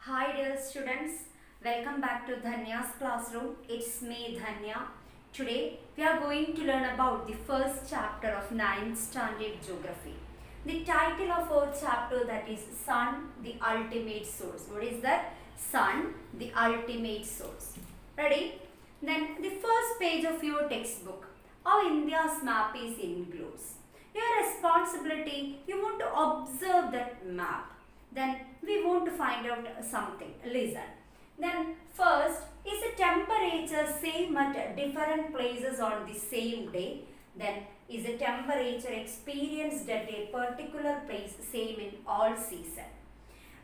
Hi dear students, welcome back to Dhanya's classroom. It's me Dhanya. Today we are going to learn about the first chapter of 9th standard geography. The title of our chapter that is Sun, the ultimate source. What is that? Sun, the ultimate source. Ready? Then the first page of your textbook. How India's map is includes. Your responsibility, you want to observe that map. Then we want to find out something. Listen. Then first, is the temperature same at different places on the same day? Then is the temperature experienced at a particular place same in all season?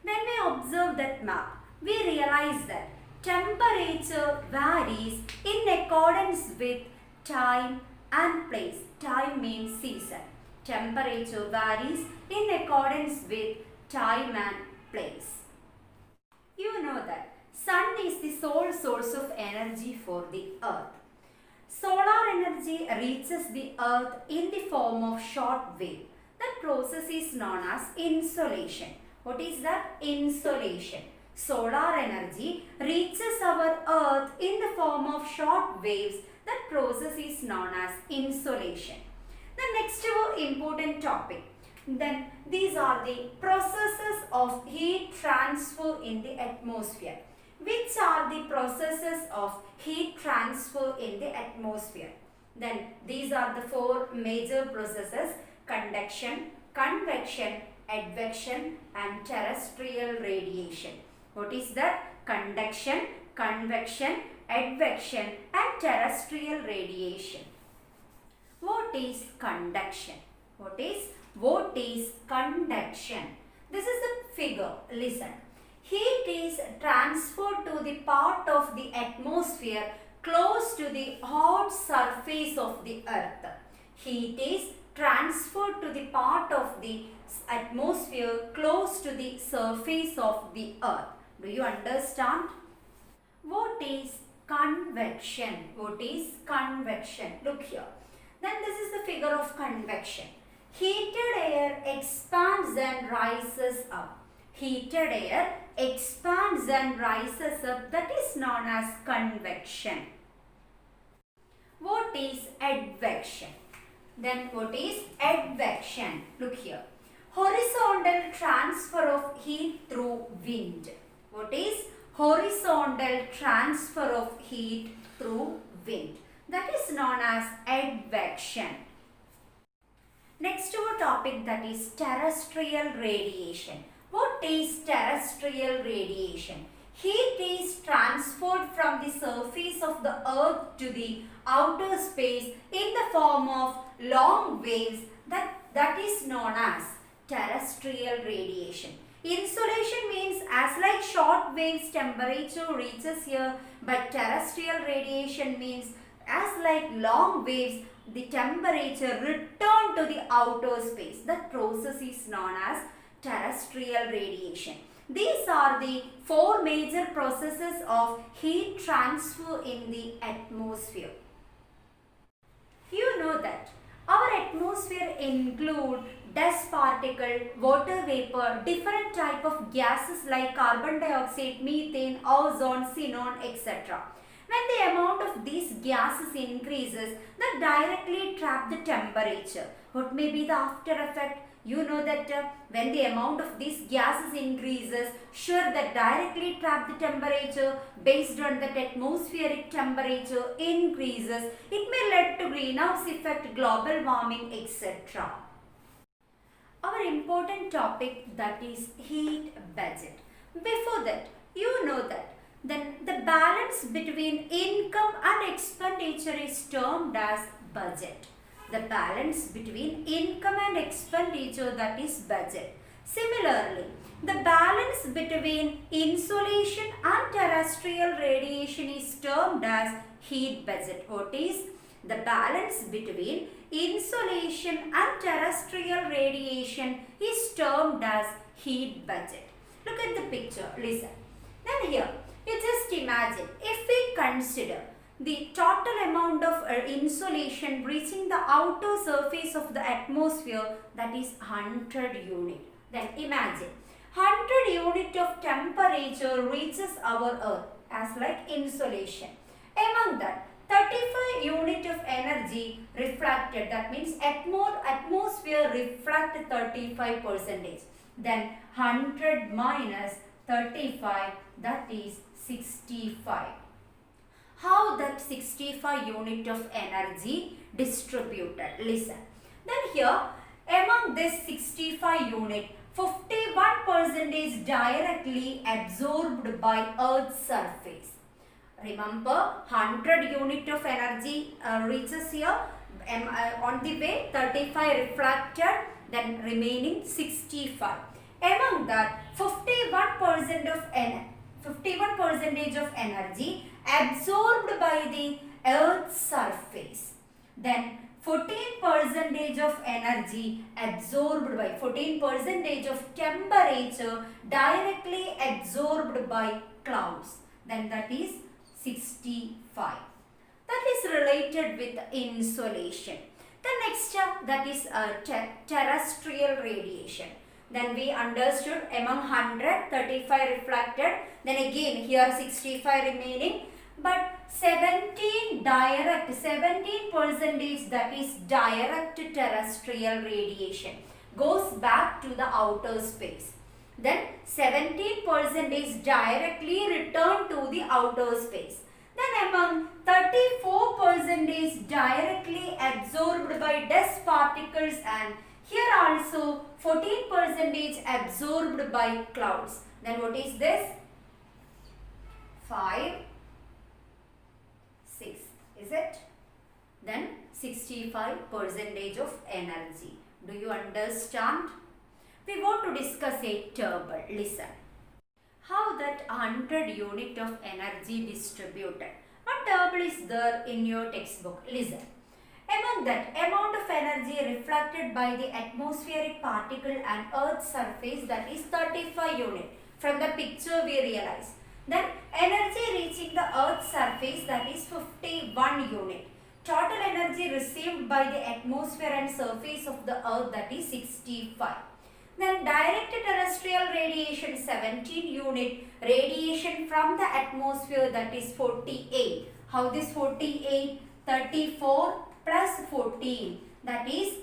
When we observe that map, we realize that temperature varies in accordance with time and place. Time means season. Temperature varies in accordance with time and place. You know that sun is the sole source of energy for the earth. Solar energy reaches the earth in the form of short wave. That process is known as insolation. What is that? Insolation. Solar energy reaches our earth in the form of short waves. That process is known as insolation. The next important topic. Then these are the processes of heat transfer in the atmosphere. Which are the processes of heat transfer in the atmosphere? Then these are the four major processes: conduction, convection, advection and terrestrial radiation. What is that? Conduction, convection, advection and terrestrial radiation. What is conduction? What is conduction? This is the figure. Listen. Heat is transferred to the part of the atmosphere close to the hot surface of the earth. Heat is transferred to the part of the atmosphere close to the surface of the earth. Do you understand? What is convection? What is convection? Look here. Then this is the figure of convection. Heated air expands and rises up. Heated air expands and rises up. That is known as convection. What is advection? Then what is advection? Look here. Horizontal transfer of heat through wind. What is horizontal transfer of heat through wind? That is known as advection. Next our topic, that is terrestrial radiation. What is terrestrial radiation? Heat is transferred from the surface of the earth to the outer space in the form of long waves. That is known as terrestrial radiation. Insolation means as like short waves temperature reaches here, but terrestrial radiation means as like long waves the temperature return to the outer space. That process is known as terrestrial radiation. These are the four major processes of heat transfer in the atmosphere. You know that our atmosphere include dust particle, water vapor, different type of gases like carbon dioxide, methane, ozone, xenon, etc. When the amount of these gases increases, that directly trap the temperature. What may be the after effect? You know that when the amount of these gases increases, sure that directly trap the temperature based on that atmospheric temperature increases. It may lead to greenhouse effect, global warming, etc. Our important topic, that is heat budget. Before that, you know that then the balance between income and expenditure is termed as budget. The balance between income and expenditure, that is budget. Similarly, the balance between insolation and terrestrial radiation is termed as heat budget. What is the balance between insolation and terrestrial radiation is termed as heat budget. Look at the picture. Listen. Then here, you just imagine, if we consider the total amount of insolation reaching the outer surface of the atmosphere, that is 100 unit. Then imagine 100 unit of temperature reaches our earth as like insolation. Among that, 35 unit of energy reflected, that means atmosphere reflect 35 percentage. Then 100 minus 35, that is 65. How that 65 unit of energy distributed? Listen. Then here, among this 65 unit, 51 percentage directly absorbed by Earth's surface. Remember, 100 unit of energy reaches here. On the way, 35 reflected, then remaining 65. Among that, 51% of energy absorbed by the Earth's surface. Then 14% of energy absorbed by 14% of temperature directly absorbed by clouds. Then that is 65. That is related with insolation. The next that is terrestrial radiation. Then we understood among 100, 35 reflected. Then again here 65 remaining. But 17% that is direct terrestrial radiation goes back to the outer space. Then 17% directly return to the outer space. Then among 34% directly absorbed by dust particles, and here also 14% absorbed by clouds. Then what is this? 5, 6, is it? Then 65% of energy. Do you understand? We want to discuss a table. Listen. How that 100 unit of energy distributed. One table is there in your textbook. Listen. Among that, amount of energy reflected by the atmospheric particle and Earth's surface, that is 35 unit. From the picture we realize. Then energy reaching the Earth's surface, that is 51 unit. Total energy received by the atmosphere and surface of the Earth, that is 65. Then direct terrestrial radiation 17 unit, radiation from the atmosphere, that is 48. How this 48? 34 plus 14, that is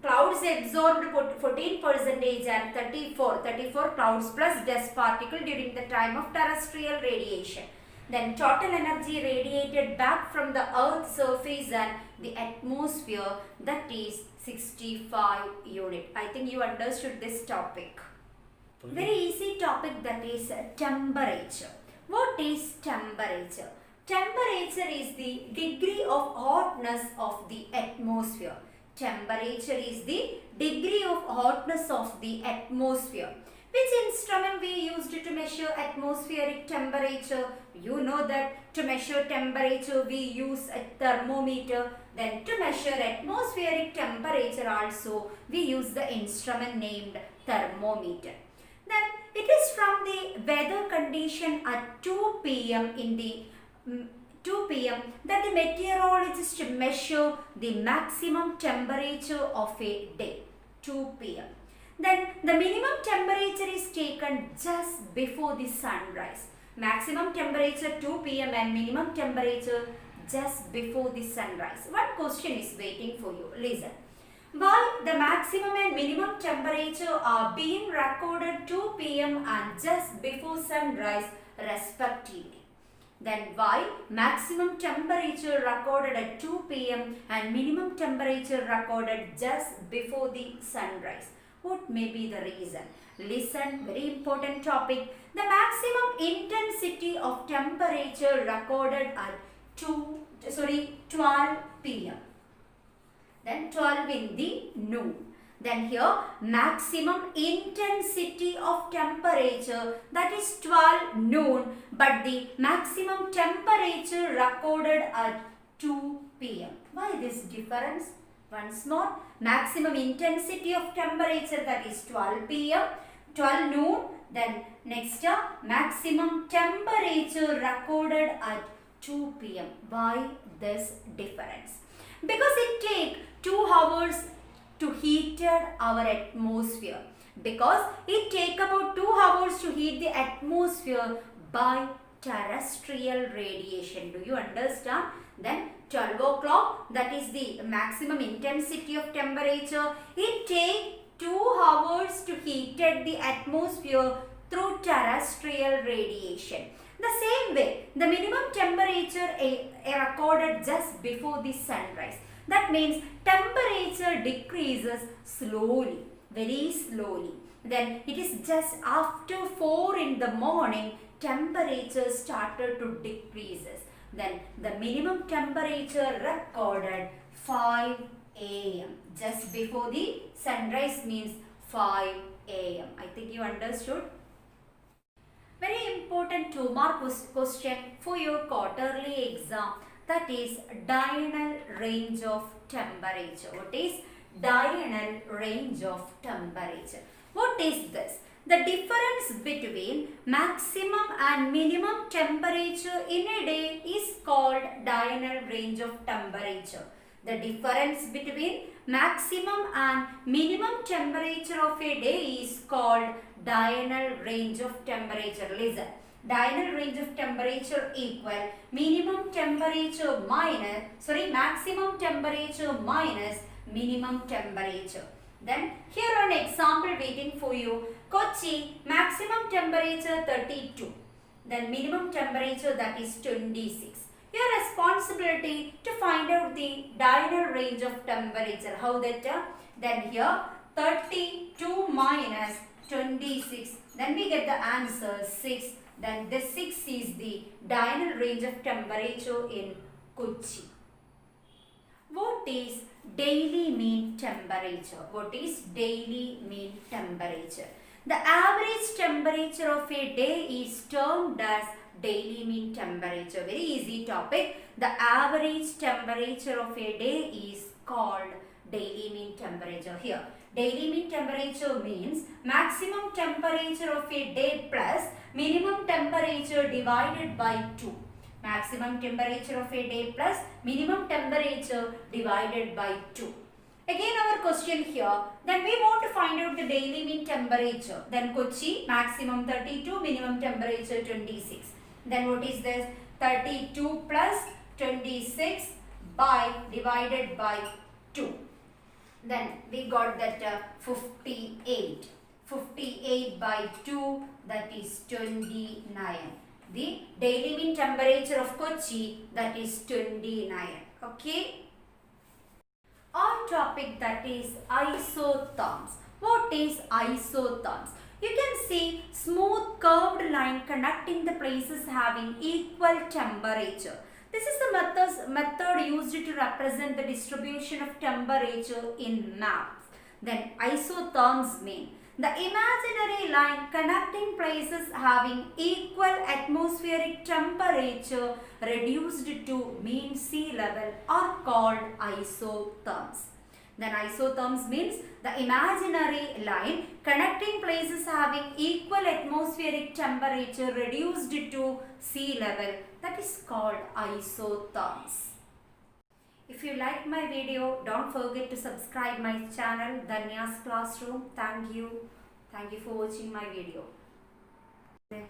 clouds absorbed 14% and 34 clouds plus dust particle during the time of terrestrial radiation. Then total energy radiated back from the Earth's surface and the atmosphere, that is 65 unit. I think you understood this topic. Very easy topic, that is temperature. What is temperature? Temperature is the degree of hotness of the atmosphere. Temperature is the degree of hotness of the atmosphere. Which instrument we used to measure atmospheric temperature? You know that to measure temperature we use a thermometer. Then to measure atmospheric temperature also we use the instrument named thermometer. Then it is from the weather condition at 2 p.m. that the meteorologist measure the maximum temperature of a day. 2 p.m. Then the minimum temperature is taken just before the sunrise. Maximum temperature 2 p.m. and minimum temperature just before the sunrise. One question is waiting for you. Listen. Why the maximum and minimum temperature are being recorded 2 p.m. and just before sunrise respectively? Then why maximum temperature recorded at 2 p.m. and minimum temperature recorded just before the sunrise? What may be the reason? Listen, very important topic. The maximum intensity of temperature recorded at 12 p.m. Then 12 in the noon. Then here maximum intensity of temperature, that is 12 noon, but the maximum temperature recorded at 2 p.m. Why this difference? Once more, maximum intensity of temperature, that is 12 p.m., 12 noon. Then next maximum temperature recorded at 2 p.m. Why this difference? Because it takes 2 hours to heat our atmosphere. because it take about 2 hours to heat the atmosphere by terrestrial radiation. Do you understand? Then 12 o'clock, that is the maximum intensity of temperature. It take 2 hours to heat the atmosphere through terrestrial radiation. The same way, the minimum temperature recorded just before the sunrise. That means temperature decreases slowly, very slowly. Then it is just after 4 in the morning, temperature started to decreases. Then the minimum temperature recorded 5 a.m. just before the sunrise means 5 a.m. I think you understood. Very important 2-mark question for your quarterly exam, that is diurnal range of temperature. What is diurnal range of temperature? What is this? The difference between maximum and minimum temperature in a day is called diurnal range of temperature. The difference between maximum and minimum temperature of a day is called diurnal range of temperature. Listen, diurnal range of temperature equal maximum temperature minus minimum temperature. Then here an example waiting for you. Kochi, maximum temperature 32. Then minimum temperature, that is 26. Your responsibility to find out the diurnal range of temperature. How that? Then here 32 minus 26. Then we get the answer 6. Then this 6 is the diurnal range of temperature in Kochi. What is daily mean temperature? What is daily mean temperature? The average temperature of a day is termed as daily mean temperature. Very easy topic. The average temperature of a day is called daily mean temperature. Here, daily mean temperature means maximum temperature of a day plus minimum temperature divided by 2. Maximum temperature of a day plus minimum temperature divided by 2. Again our question here, then we want to find out the daily mean temperature. Then Kochi, maximum 32, minimum temperature 26. Then what is this? 32 plus 26 divided by 2. Then we got that 58. 58 by 2, that is 29. The daily mean temperature of Kochi, that is 29. Okay. Our topic, that is isotherms. What is isotherms? You can see smooth curved line connecting the places having equal temperature. This is the method used to represent the distribution of temperature in maps. Then isotherms mean the imaginary line connecting places having equal atmospheric temperature reduced to mean sea level are called isotherms. Then isotherms means the imaginary line connecting places having equal atmospheric temperature reduced to sea level, that is called isotherms. If you like my video, don't forget to subscribe my channel Dhanya's Classroom. Thank you. Thank you for watching my video.